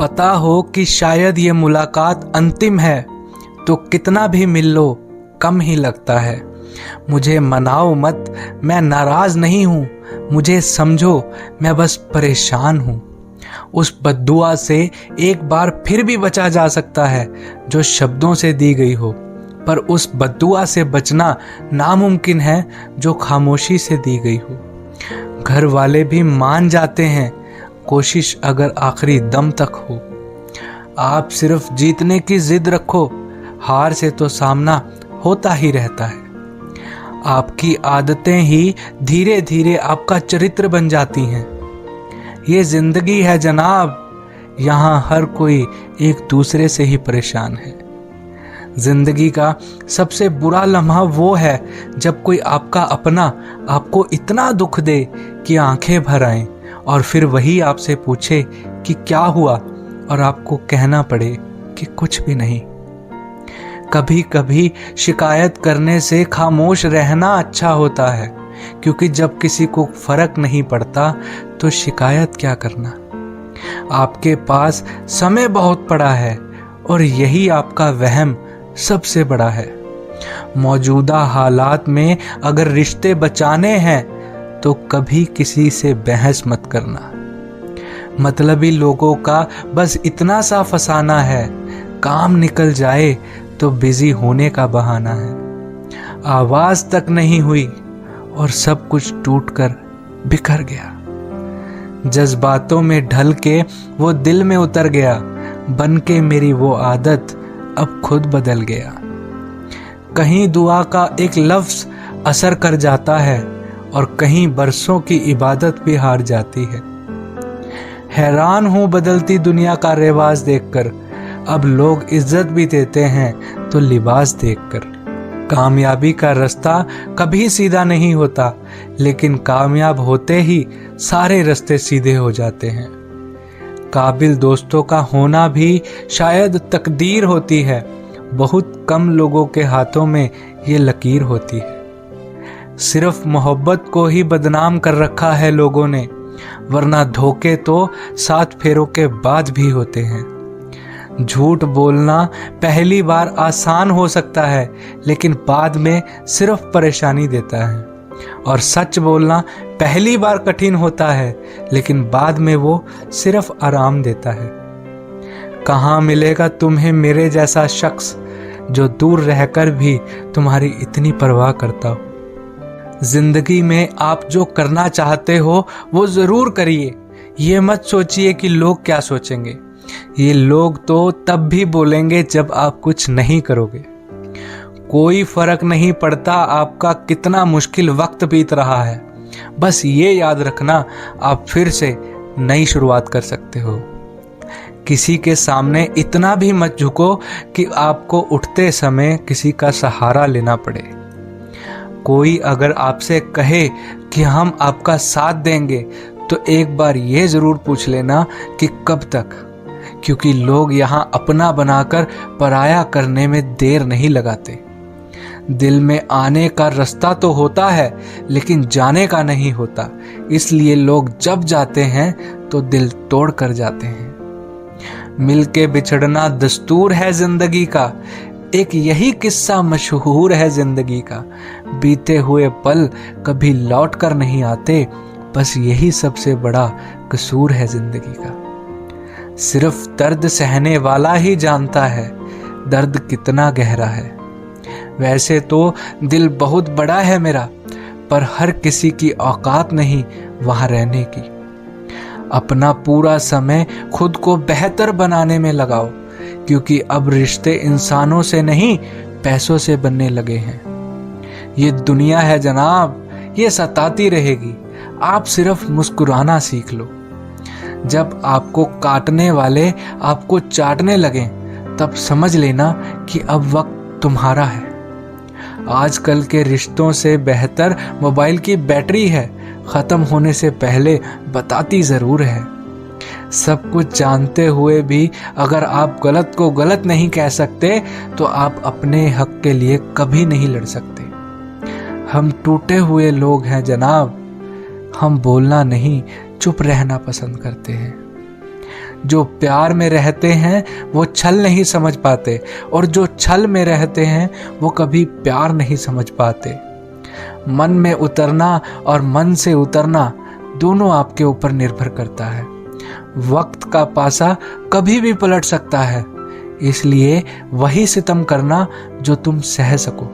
पता हो कि शायद ये मुलाकात अंतिम है तो कितना भी मिल लो कम ही लगता है। मुझे मनाओ मत, मैं नाराज नहीं हूँ, मुझे समझो मैं बस परेशान हूँ। उस बद्दुआ से एक बार फिर भी बचा जा सकता है जो शब्दों से दी गई हो, पर उस बद्दुआ से बचना नामुमकिन है जो खामोशी से दी गई हो। घर वाले भी मान जाते हैं, कोशिश अगर आखिरी दम तक हो। आप सिर्फ जीतने की जिद रखो, हार से तो सामना होता ही रहता है। आपकी आदतें ही धीरे धीरे आपका चरित्र बन जाती हैं। ये जिंदगी है जनाब, यहाँ हर कोई एक दूसरे से ही परेशान है। जिंदगी का सबसे बुरा लम्हा वो है जब कोई आपका अपना आपको इतना दुख दे कि आंखें भर आएं और फिर वही आपसे पूछे कि क्या हुआ और आपको कहना पड़े कि कुछ भी नहीं। कभी कभी शिकायत करने से खामोश रहना अच्छा होता है, क्योंकि जब किसी को फर्क नहीं पड़ता तो शिकायत क्या करना। आपके पास समय बहुत पड़ा है और यही आपका वहम सबसे बड़ा है। मौजूदा हालात में अगर रिश्ते बचाने हैं तो कभी किसी से बहस मत करना। मतलबी लोगों का बस इतना सा फसाना है, काम निकल जाए तो बिजी होने का बहाना है। आवाज तक नहीं हुई और सब कुछ टूटकर बिखर गया। जज्बातों में ढल के वो दिल में उतर गया, बन के मेरी वो आदत अब खुद बदल गया। कहीं दुआ का एक लफ्ज असर कर जाता है और कहीं बरसों की इबादत भी हार जाती है। हैरान हूं बदलती दुनिया का रिवाज देखकर, अब लोग इज्जत भी देते हैं तो लिबास देखकर। कामयाबी का रास्ता कभी सीधा नहीं होता, लेकिन कामयाब होते ही सारे रास्ते सीधे हो जाते हैं। काबिल दोस्तों का होना भी शायद तकदीर होती है, बहुत कम लोगों के हाथों में ये लकीर होती है। सिर्फ मोहब्बत को ही बदनाम कर रखा है लोगों ने, वरना धोखे तो 7 फेरों के बाद भी होते हैं। झूठ बोलना पहली बार आसान हो सकता है, लेकिन बाद में सिर्फ परेशानी देता है। और सच बोलना पहली बार कठिन होता है, लेकिन बाद में वो सिर्फ आराम देता है। कहाँ मिलेगा तुम्हें मेरे जैसा शख्स जो दूर रहकर भी तुम्हारी इतनी परवाह करता हो। जिंदगी में आप जो करना चाहते हो वो जरूर करिए। ये मत सोचिए कि लोग क्या सोचेंगे। ये लोग तो तब भी बोलेंगे जब आप कुछ नहीं करोगे। कोई फर्क नहीं पड़ता आपका कितना मुश्किल वक्त बीत रहा है, बस ये याद रखना आप फिर से नई शुरुआत कर सकते हो। किसी के सामने इतना भी मत झुको कि आपको उठते समय किसी का सहारा लेना पड़े। कोई अगर आपसे कहे कि हम आपका साथ देंगे तो एक बार ये जरूर पूछ लेना कि कब तक, क्योंकि लोग यहाँ अपना बनाकर पराया करने में देर नहीं लगाते। दिल में आने का रास्ता तो होता है, लेकिन जाने का नहीं होता, इसलिए लोग जब जाते हैं तो दिल तोड़ कर जाते हैं। मिलके बिछड़ना दस्तूर है जिंदगी का, एक यही किस्सा मशहूर है जिंदगी का। बीते हुए पल कभी लौट कर नहीं आते, बस यही सबसे बड़ा कसूर है जिंदगी का। सिर्फ दर्द सहने वाला ही जानता है दर्द कितना गहरा है। वैसे तो दिल बहुत बड़ा है मेरा, पर हर किसी की औकात नहीं वहां रहने की। अपना पूरा समय खुद को बेहतर बनाने में लगाओ, क्योंकि अब रिश्ते इंसानों से नहीं पैसों से बनने लगे हैं। ये दुनिया है जनाब, ये सताती रहेगी, आप सिर्फ मुस्कुराना सीख लो। जब आपको काटने वाले आपको चाटने लगें, तब समझ लेना कि अब वक्त तुम्हारा है। आजकल के रिश्तों से बेहतर मोबाइल की बैटरी है, खत्म होने से पहले बताती जरूर है। सब कुछ जानते हुए भी अगर आप गलत को गलत नहीं कह सकते तो आप अपने हक के लिए कभी नहीं लड़ सकते। हम टूटे हुए लोग हैं जनाब, हम बोलना नहीं चुप रहना पसंद करते हैं। जो प्यार में रहते हैं वो छल नहीं समझ पाते, और जो छल में रहते हैं वो कभी प्यार नहीं समझ पाते। मन में उतरना और मन से उतरना दोनों आपके ऊपर निर्भर करता है। वक्त का पासा कभी भी पलट सकता है, इसलिए वही सितम करना जो तुम सह सको।